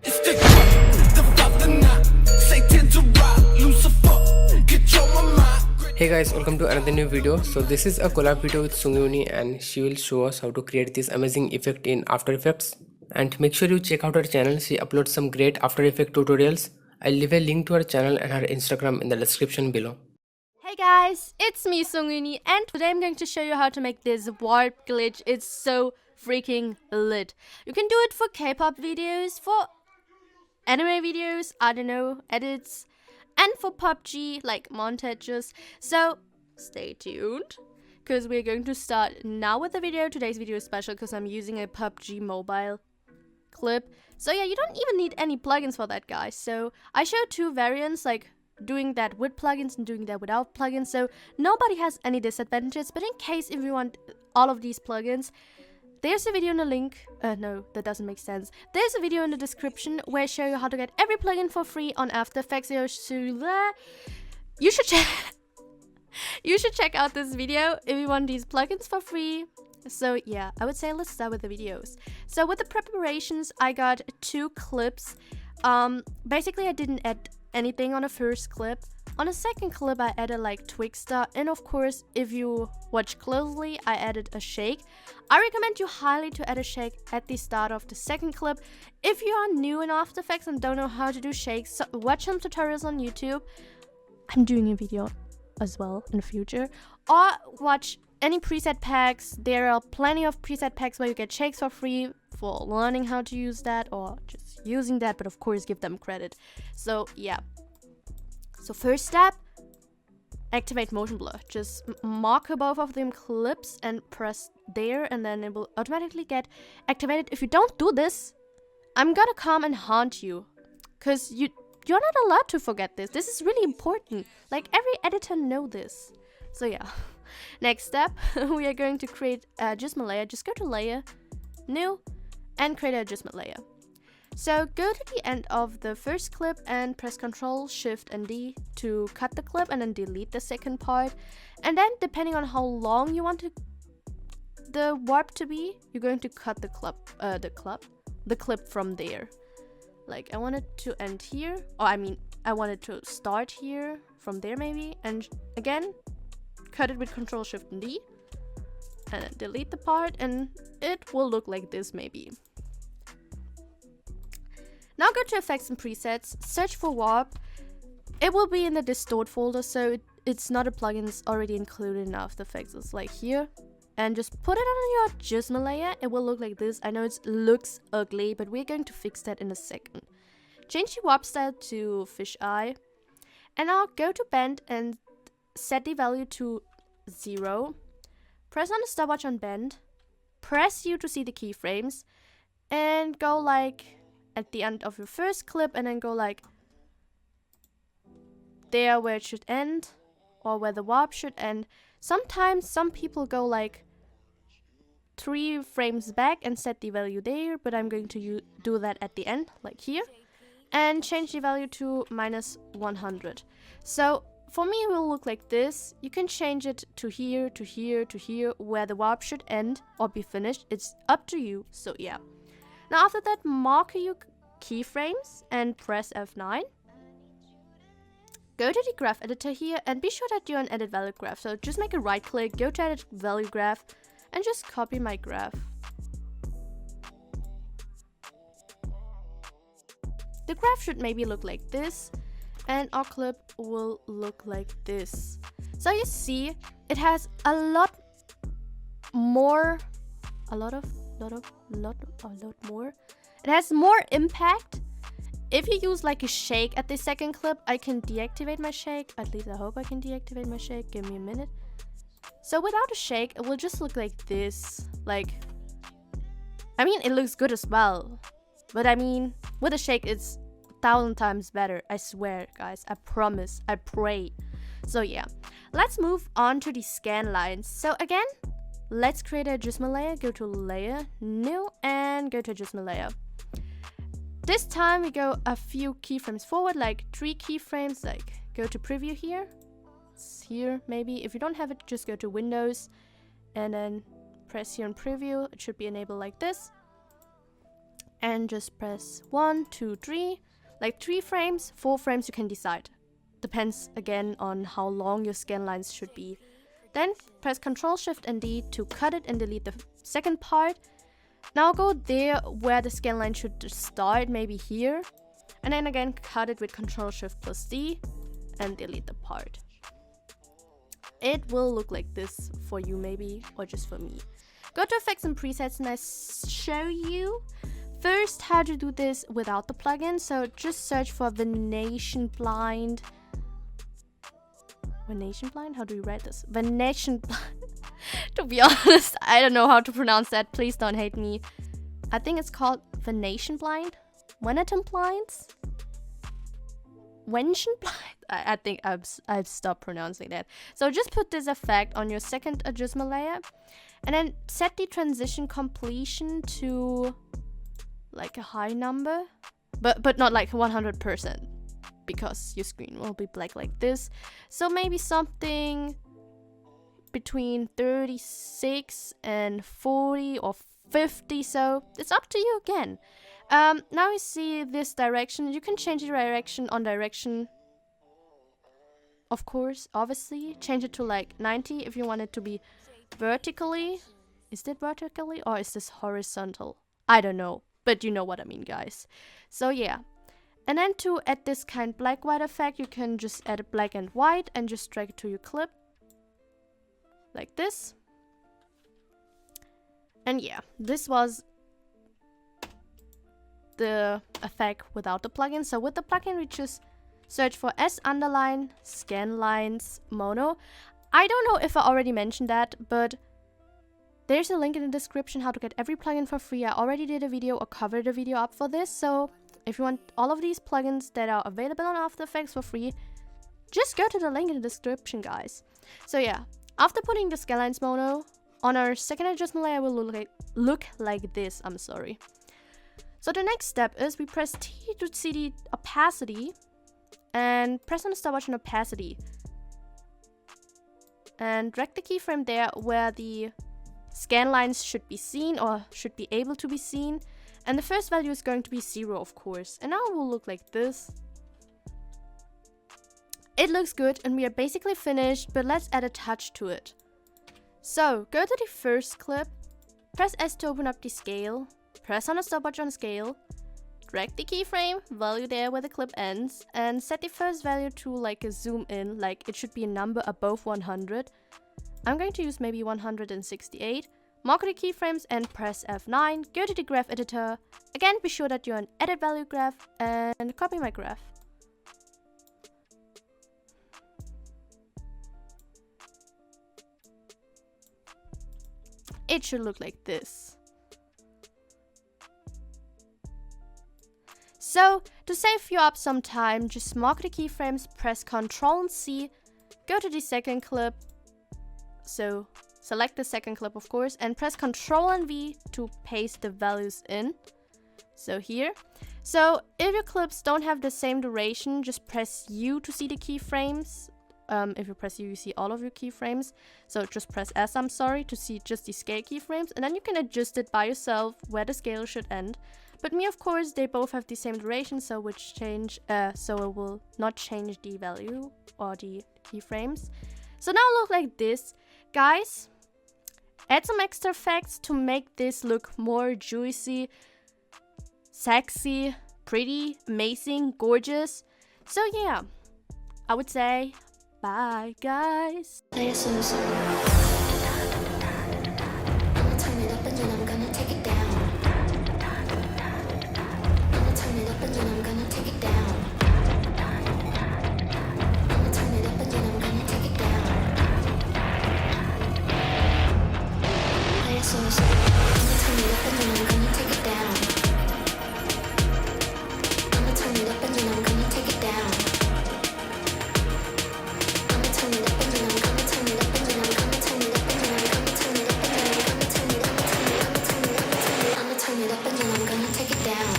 It's the Father now. Satan to rock, Lucifer, control my mind. Hey guys, welcome to another new video. So this is a collab video with SungiUnnie and she will show us how to create this amazing effect in After Effects. And make sure you check out her channel, she uploads some great After Effects tutorials. I'll leave a link to her channel and her Instagram in the description below. Hey guys, it's me SungiUnnie and today I'm going to show you how to make this warp glitch. It's so freaking lit. You can do it for K-pop videos, for anime videos, I don't know, edits, and for PUBG, like montages. So stay tuned, because we're going to start now with the video. Today's video is special because I'm using a PUBG mobile clip. So yeah, you don't even need any plugins for that, guys. So I showed two variants, like doing that with plugins and doing that without plugins, so nobody has any disadvantages. But in case if you want all of these plugins, there's a video in the link. No, that doesn't make sense. There's a video in the description where I show you how to get every plugin for free on After Effects. You should check you should check out this video if you want these plugins for free. So yeah, I would say let's start with the videos. So with the preparations, I got two clips. Basically I didn't add anything on the first clip. On the second clip I added like Twixter, and of course if you watch closely I added a shake. I recommend you highly to add a shake at the start of the second clip. If you are new in After Effects and don't know how to do shakes, so watch some tutorials on YouTube. I'm doing a video as well in the future. Or watch any preset packs. There are plenty of preset packs where you get shakes for free for learning how to use that or just using that, but of course give them credit. So yeah. So first step, activate motion blur. Just mark both of them clips and press there, and then it will automatically get activated. If you don't do this, I'm gonna come and haunt you, because you're not allowed to forget this. This is really important. Like every editor know this. So yeah. Next step, we are going to create an adjustment layer. Just go to layer, new, and create an adjustment layer. So go to the end of the first clip and press Ctrl, Shift, and D to cut the clip, and then delete the second part. And then depending on how long you want the warp to be, you're going to cut the clip from there. Like I want it to end here, or I want it to start here from there maybe, and again cut it with Ctrl, Shift, and D, and then delete the part, and it will look like this maybe. Now go to Effects and Presets, search for Warp. It will be in the Distort folder, so it's not a plugin, it's already included in After Effects. It's like here. And just put it on your adjustment layer. It will look like this. I know it looks ugly, but we're going to fix that in a second. Change the warp style to fisheye. And now go to bend and set the value to 0. Press on the stopwatch on bend. Press U to see the keyframes. And go like at the end of your first clip, and then go like there where it should end, or where the warp should end. Sometimes some people go like 3 frames back and set the value there, but I'm going to do that at the end, like here, and change the value to -100. So for me it will look like this. You can change it to here, to here, to here, where the warp should end or be finished. It's up to you. So yeah. Now after that, mark your keyframes and press F9. Go to the graph editor here and be sure that you're on edit value graph. So just make a right click, go to edit value graph, and just copy my graph. The graph should maybe look like this, and our clip will look like this. So you see, it has a lot more. It has more impact. If you use like a shake at the second clip, I can deactivate my shake. At least I hope I can deactivate my shake. Give me a minute. So without a shake, it will just look like this. Like, I mean, it looks good as well. But I mean, with a shake, it's 1,000 times better. I swear, guys. I promise. I pray. So yeah, let's move on to the scan lines. So again, let's create an adjustment layer. Go to layer, new, and go to adjustment layer. This time we go a few keyframes forward, like 3 keyframes. Like go to preview here. It's here maybe. If you don't have it, just go to Windows and then press here on preview. It should be enabled like this. and just press 1, 2, 3, like 3 frames, 4 frames, you can decide. Depends again on how long your scan lines should be. Then press Ctrl Shift and D to cut it and delete the second part. Now go there where the scan line should start, maybe here. And then again cut it with Ctrl Shift plus D and delete the part. It will look like this for you maybe, or just for me. Go to Effects and Presets and I show you first how to do this without the plugin. So just search for Venetian Blind. Venetian Blind? How do you write this? Venetian Blind. To be honest, I don't know how to pronounce that. Please don't hate me. I think it's called Venetian Blind? Venetian Blinds? Venetian Blind? I think I've stopped pronouncing that. So just put this effect on your second adjustment layer. And then set the transition completion to like a high number. But not like 100%. Because your screen will be black like this. So maybe something between 36 and 40 or 50. So it's up to you again. Now you see this direction. You can change the direction on direction. Of course, obviously. Change it to like 90 if you want it to be vertically. Is that vertically or is this horizontal? I don't know. But you know what I mean, guys. So yeah. And then to add this kind black-white effect, you can just add a black and white and just drag it to your clip. Like this. And yeah, this was the effect without the plugin. So with the plugin, we just search for Scanlines mono. I don't know if I already mentioned that, but there's a link in the description how to get every plugin for free. I already did a video or covered a video up for this. So if you want all of these plugins that are available on After Effects for free, just go to the link in the description, guys. So yeah, after putting the Scanlines mono on our second adjustment layer, will look like this. I'm sorry. So the next step is we press T to see the opacity and press on the stopwatch on opacity. And drag the keyframe there where the scan lines should be seen or should be able to be seen. And the first value is going to be 0, of course. And now it will look like this. It looks good and we are basically finished, but let's add a touch to it. So go to the first clip, press S to open up the scale, press on the stopwatch on scale, drag the keyframe value there where the clip ends, and set the first value to like a zoom in, like it should be a number above 100. I'm going to use maybe 168. Mark the keyframes and press F9. Go to the graph editor. Again, be sure that you're on edit value graph and copy my graph. It should look like this. So, to save you up some time, just mark the keyframes, press Ctrl and C, go to the second clip. So, select the second clip, of course, and press Ctrl and V to paste the values in. So here. So if your clips don't have the same duration, just press U to see the keyframes. If you press U, you see all of your keyframes. So just press S, I'm sorry, to see just the scale keyframes. And then you can adjust it by yourself where the scale should end. But me, of course, they both have the same duration, so so it will not change the value or the keyframes. So now look like this. Guys, add some extra effects to make this look more juicy, sexy, pretty, amazing, gorgeous. So yeah, I would say bye, guys. Play a song. I'ma turn it up and then I'm gonna take it down. I'ma turn it up and then I'm gonna take it down. I'ma turn it up and then I'm gonna take it down. Play a song. I'ma turn it up and then I'm gonna take it down. I'ma turn it up and then I'm gonna take it down. Turn it up and then I'm gonna turn it up and then I'm gonna turn it up and then I'm gonna turn it up and then I'm gonna turn it up and then I'm gonna turn it up and then I'm gonna take it down.